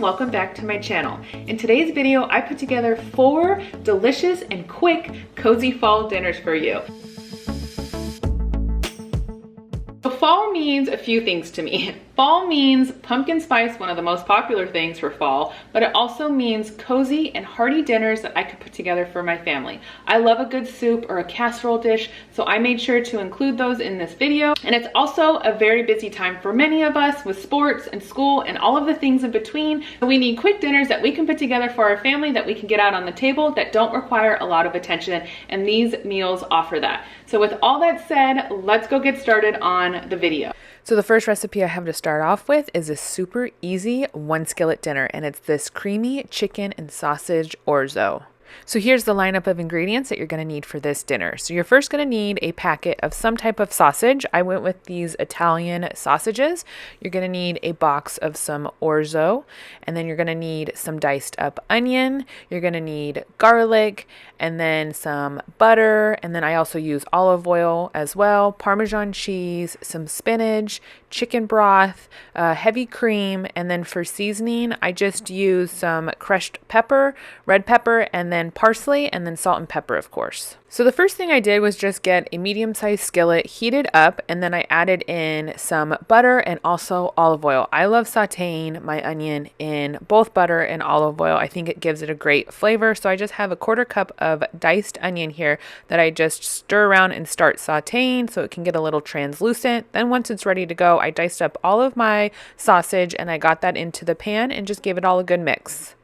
welcome back to my channel. In today's video, I put together 4 delicious and quick cozy fall dinners for you. So fall means a few things to me. Fall means pumpkin spice, one of the most popular things for fall, but it also means cozy and hearty dinners that I could put together for my family. I love a good soup or a casserole dish, so I made sure to include those in this video. And it's also a very busy time for many of us with sports and school and all of the things in between. So we need quick dinners that we can put together for our family that we can get out on the table that don't require a lot of attention, and these meals offer that. So with all that said, let's go get started on the video. So the first recipe I have to start off with is a super easy 1 skillet dinner, and it's this creamy chicken and sausage orzo. So here's the lineup of ingredients that you're going to need for this dinner. So you're first going to need a packet of some type of sausage. I went with these Italian sausages. You're going to need a box of some orzo, and then you're going to need some diced up onion. You're going to need garlic, and then some butter, and then I also use olive oil as well, Parmesan cheese, some spinach, chicken broth, heavy cream, and then for seasoning, I just use some crushed pepper, red pepper, and then parsley, and then salt and pepper, of course. So the first thing I did was just get a medium-sized skillet, heated up, and then I added in some butter and also olive oil. I love sauteing my onion in both butter and olive oil. I think it gives it a great flavor. So I just have a 1/4 cup of diced onion here that I just stir around and start sauteing so it can get a little translucent. Then once it's ready to go, I diced up all of my sausage and I got that into the pan and just gave it all a good mix.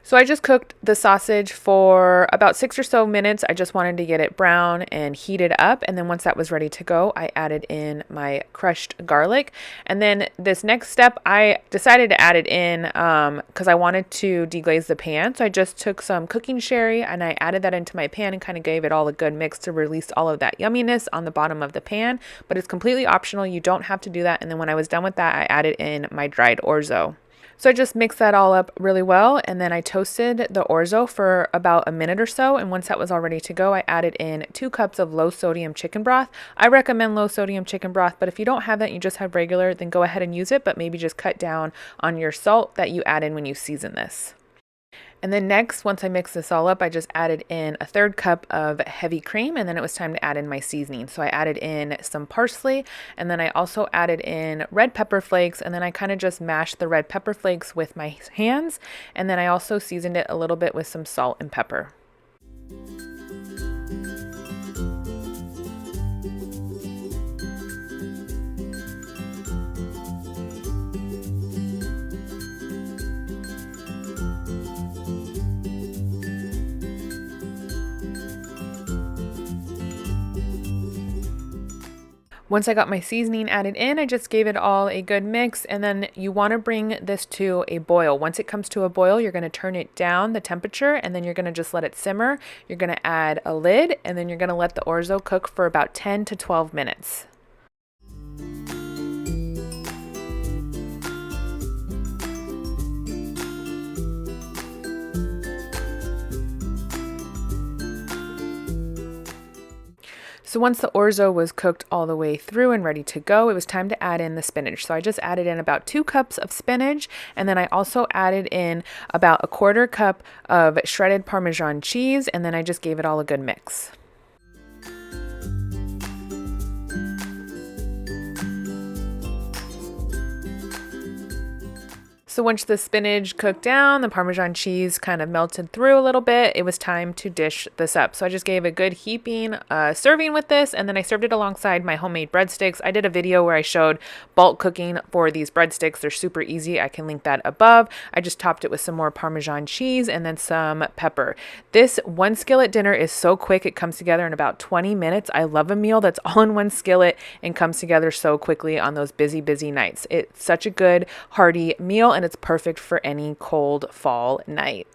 So I just cooked the sausage for about 6 or so minutes. I just wanted to get it brown and heated up. And then once that was ready to go, I added in my crushed garlic. And then this next step, I decided to add it in because I wanted to deglaze the pan. So I just took some cooking sherry and I added that into my pan and kind of gave it all a good mix to release all of that yumminess on the bottom of the pan. But it's completely optional. You don't have to do that. And then when I was done with that, I added in my dried orzo. So I just mixed that all up really well, and then I toasted the orzo for about a minute or so, and once that was all ready to go, I added in 2 cups of low sodium chicken broth. I recommend low sodium chicken broth, but if you don't have that, you just have regular, then go ahead and use it, but maybe just cut down on your salt that you add in when you season this. And then next, once I mixed this all up, I just added in a 1/3 cup of heavy cream, and then it was time to add in my seasoning. So I added in some parsley, and then I also added in red pepper flakes, and then I kind of just mashed the red pepper flakes with my hands, and then I also seasoned it a little bit with some salt and pepper. Once I got my seasoning added in, I just gave it all a good mix, and then you want to bring this to a boil. Once it comes to a boil, you're going to turn it down the temperature, and then you're going to just let it simmer. You're going to add a lid, and then you're going to let the orzo cook for about 10 to 12 minutes. So once the orzo was cooked all the way through and ready to go, it was time to add in the spinach. So I just added in about 2 cups of spinach, and then I also added in about a 1/4 cup of shredded Parmesan cheese, and then I just gave it all a good mix. So once the spinach cooked down, the Parmesan cheese kind of melted through a little bit, it was time to dish this up. So I just gave a good heaping serving with this, and then I served it alongside my homemade breadsticks. I did a video where I showed bulk cooking for these breadsticks. They're super easy. I can link that above. I just topped it with some more Parmesan cheese and then some pepper. This 1 skillet dinner is so quick. It comes together in about 20 minutes. I love a meal that's all in 1 skillet and comes together so quickly on those busy nights. It's such a good hearty meal, and it's perfect for any cold fall night.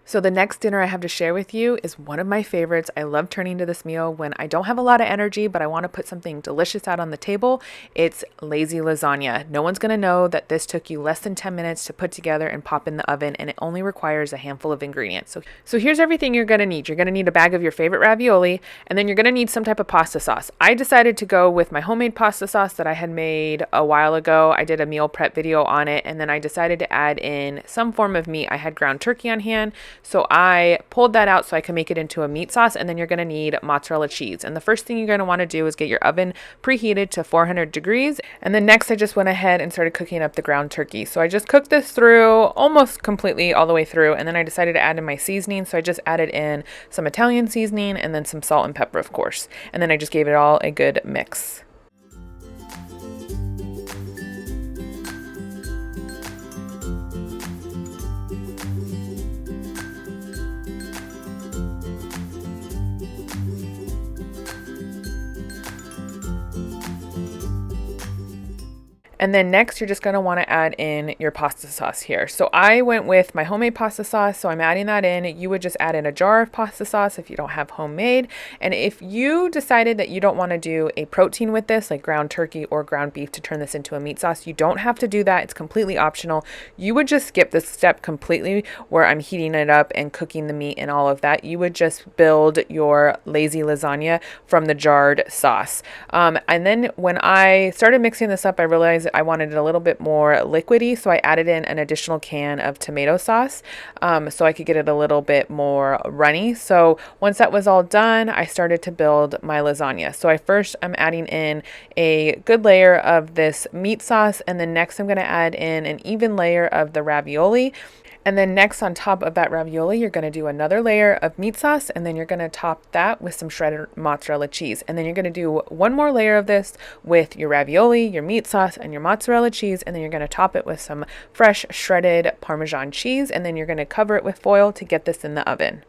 So the next dinner I have to share with you is one of my favorites. I love turning to this meal when I don't have a lot of energy, but I want to put something delicious out on the table. It's lazy lasagna. No one's going to know that this took you less than 10 minutes to put together and pop in the oven, and it only requires a handful of ingredients. So here's everything you're going to need. You're going to need a bag of your favorite ravioli, and then you're going to need some type of pasta sauce. I decided to go with my homemade pasta sauce that I had made a while ago. I did a meal prep video on it, and then I decided to add in some form of meat. I had ground turkey on hand, so I pulled that out so I can make it into a meat sauce. And then you're going to need mozzarella cheese. And the first thing you're going to want to do is get your oven preheated to 400 degrees. And then next I just went ahead and started cooking up the ground turkey. So I just cooked this through almost completely all the way through. And then I decided to add in my seasoning. So I just added in some Italian seasoning and then some salt and pepper, of course. And then I just gave it all a good mix. And then next, you're just going to want to add in your pasta sauce here. So I went with my homemade pasta sauce, so I'm adding that in. You would just add in a jar of pasta sauce if you don't have homemade. And if you decided that you don't want to do a protein with this, like ground turkey or ground beef, to turn this into a meat sauce, you don't have to do that. It's completely optional. You would just skip this step completely where I'm heating it up and cooking the meat and all of that. You would just build your lazy lasagna from the jarred sauce. And then when I started mixing this up, I realized I wanted it a little bit more liquidy, so I added in an additional can of tomato sauce so I could get it a little bit more runny. So once that was all done, I started to build my lasagna. So I'm adding in a good layer of this meat sauce, and then next I'm going to add in an even layer of the ravioli. And then next, on top of that ravioli, you're going to do another layer of meat sauce, and then you're going to top that with some shredded mozzarella cheese. And then you're going to do one more layer of this with your ravioli, your meat sauce, and your mozzarella cheese. And then you're going to top it with some fresh shredded Parmesan cheese. And then you're going to cover it with foil to get this in the oven.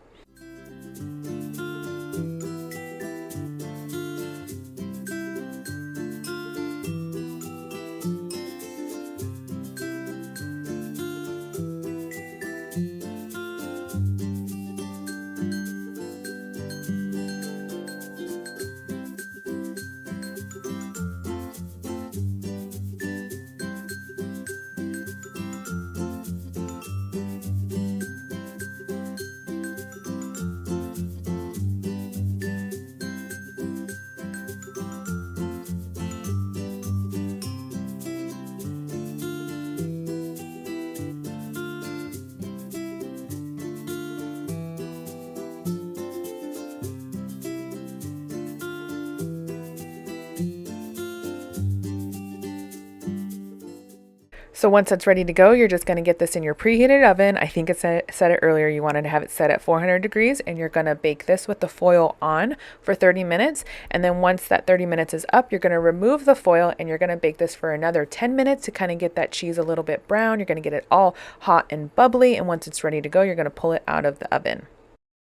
So once it's ready to go, you're just going to get this in your preheated oven. I think it said it earlier, you wanted to have it set at 400 degrees, and you're going to bake this with the foil on for 30 minutes. And then once that 30 minutes is up, you're going to remove the foil and you're going to bake this for another 10 minutes to kind of get that cheese a little bit brown. You're going to get it all hot and bubbly. And once it's ready to go, you're going to pull it out of the oven.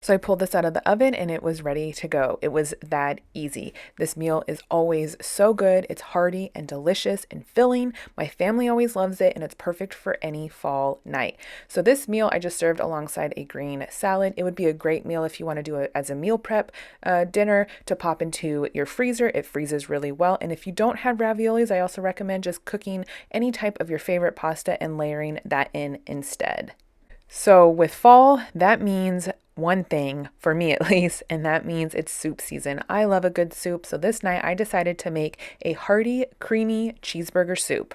So I pulled this out of the oven and it was ready to go. It was that easy. This meal is always so good. It's hearty and delicious and filling. My family always loves it, and it's perfect for any fall night. So this meal I just served alongside a green salad. It would be a great meal if you want to do it as a meal prep dinner to pop into your freezer. It freezes really well. And if you don't have raviolis, I also recommend just cooking any type of your favorite pasta and layering that in instead. So with fall, that means one thing for me at least, and that means it's soup season. I love a good soup, so this night I decided to make a hearty, creamy cheeseburger soup.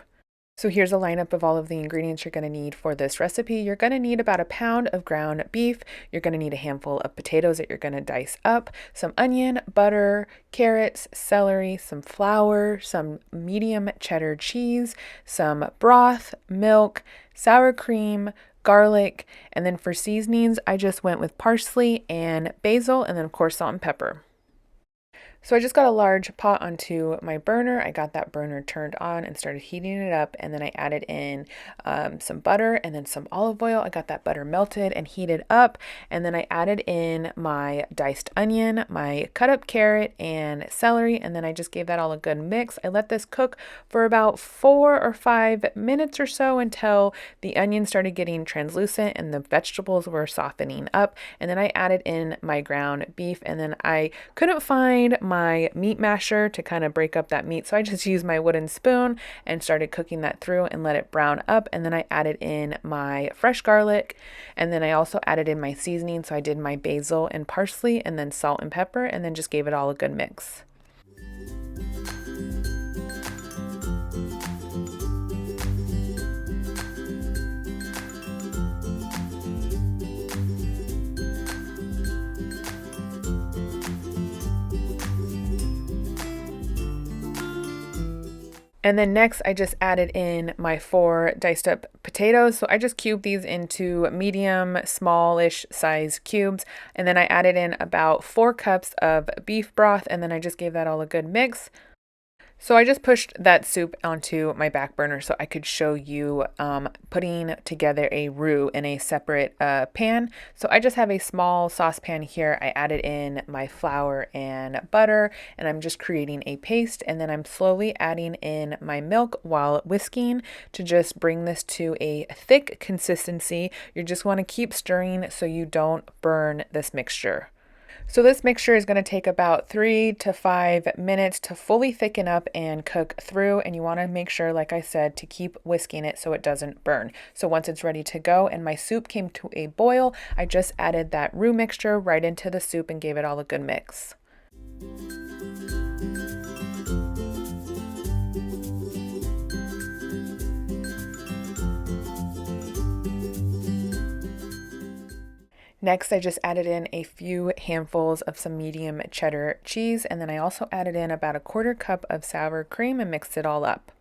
So here's a lineup of all of the ingredients you're going to need for this recipe. You're going to need about a pound of ground beef. You're going to need a handful of potatoes that you're going to dice up, some onion, butter, carrots, celery, some flour, some medium cheddar cheese, some broth, milk, sour cream, garlic, and then for seasonings, I just went with parsley and basil, and then of course salt and pepper. So I just got a large pot onto my burner. I got that burner turned on and started heating it up. And then I added in some butter and then some olive oil. I got that butter melted and heated up. And then I added in my diced onion, my cut up carrot and celery. And then I just gave that all a good mix. I let this cook for about 4 or 5 minutes or so until the onion started getting translucent and the vegetables were softening up. And then I added in my ground beef. And then I couldn't find my meat masher to kind of break up that meat, so I just used my wooden spoon and started cooking that through and let it brown up. And then I added in my fresh garlic, and then I also added in my seasoning, so I did my basil and parsley and then salt and pepper, and then just gave it all a good mix. And then next, I just added in my 4 diced up potatoes. So I just cubed these into medium, smallish size cubes. And then I added in about 4 cups of beef broth. And then I just gave that all a good mix. So I just pushed that soup onto my back burner so I could show you putting together a roux in a separate pan. So I just have a small saucepan here. I added in my flour and butter, and I'm just creating a paste. And then I'm slowly adding in my milk while whisking to just bring this to a thick consistency. You just want to keep stirring so you don't burn this mixture. So this mixture is going to take about 3 to 5 minutes to fully thicken up and cook through. And you want to make sure, like I said, to keep whisking it so it doesn't burn. So once it's ready to go and my soup came to a boil, I just added that roux mixture right into the soup and gave it all a good mix. Next, I just added in a few handfuls of some medium cheddar cheese, and then I also added in about a 1/4 cup of sour cream and mixed it all up.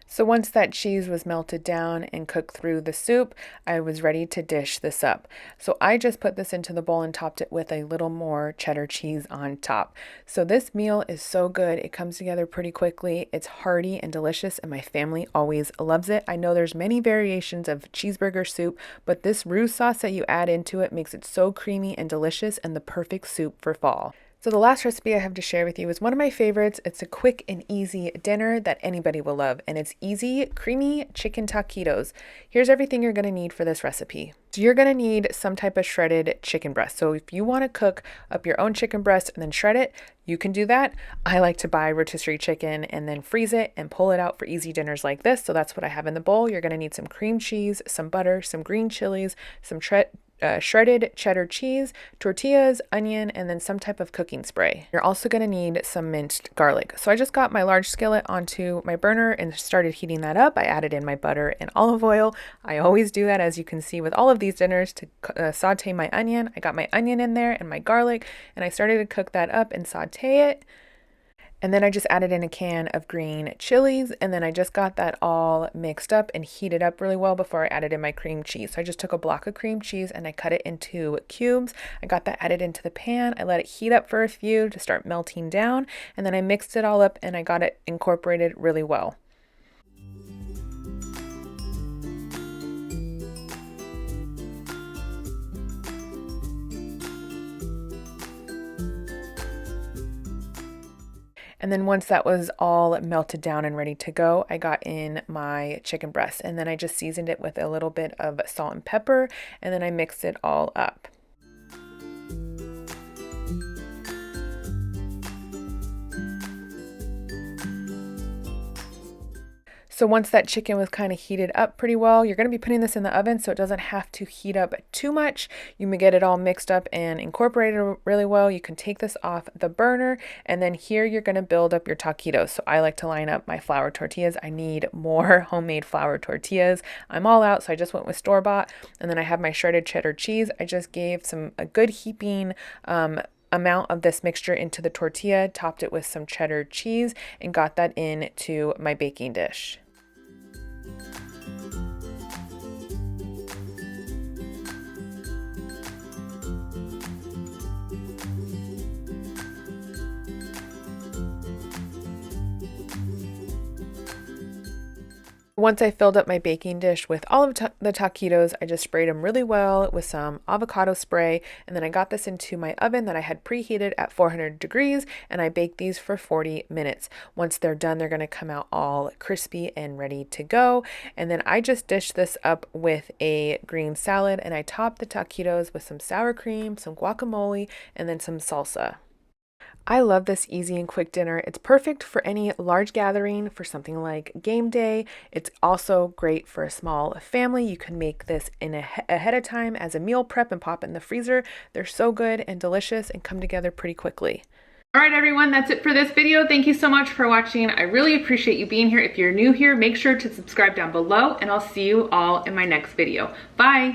So once that cheese was melted down and cooked through the soup, I was ready to dish this up. So I just put this into the bowl and topped it with a little more cheddar cheese on top. So this meal is so good. It comes together pretty quickly. It's hearty and delicious, and my family always loves it. I know there's many variations of cheeseburger soup, but this roux sauce that you add into it makes it so creamy and delicious and the perfect soup for fall. So the last recipe I have to share with you is one of my favorites. It's a quick and easy dinner that anybody will love, and it's easy, creamy chicken taquitos. Here's everything you're going to need for this recipe. So you're going to need some type of shredded chicken breast. So if you want to cook up your own chicken breast and then shred it, you can do that. I like to buy rotisserie chicken and then freeze it and pull it out for easy dinners like this. So that's what I have in the bowl. You're going to need some cream cheese, some butter, some green chilies, some shredded cheddar cheese, tortillas, onion, and then some type of cooking spray. You're also going to need some minced garlic. So I just got my large skillet onto my burner and started heating that up. I added in my butter and olive oil. I always do that, as you can see with all of these dinners, to saute my onion. I got my onion in there and my garlic, and I started to cook that up and saute it. And then I just added in a can of green chilies, and then I just got that all mixed up and heated up really well before I added in my cream cheese. So I just took a block of cream cheese and I cut it into cubes. I got that added into the pan. I let it heat up for a few to start melting down, and then I mixed it all up and I got it incorporated really well. And then once that was all melted down and ready to go, I got in my chicken breast, and then I just seasoned it with a little bit of salt and pepper, and then I mixed it all up. So once that chicken was kind of heated up pretty well, you're going to be putting this in the oven so it doesn't have to heat up too much. You may get it all mixed up and incorporated really well. You can take this off the burner, and then here you're going to build up your taquitos. So I like to line up my flour tortillas. I need more homemade flour tortillas. I'm all out, so I just went with store-bought. And then I have my shredded cheddar cheese. I just gave a good heaping amount of this mixture into the tortilla, topped it with some cheddar cheese, and got that into my baking dish. Once I filled up my baking dish with all of the taquitos, I just sprayed them really well with some avocado spray, and then I got this into my oven that I had preheated at 400 degrees, and I baked these for 40 minutes. Once they're done, they're gonna come out all crispy and ready to go. And then I just dished this up with a green salad, and I topped the taquitos with some sour cream, some guacamole, and then some salsa. I love this easy and quick dinner. It's perfect for any large gathering, for something like game day. It's also great for a small family. You can make this ahead of time as a meal prep and pop it in the freezer. They're so good and delicious and come together pretty quickly. All right, everyone, that's it for this video. Thank you so much for watching. I really appreciate you being here. If you're new here, make sure to subscribe down below, and I'll see you all in my next video. Bye.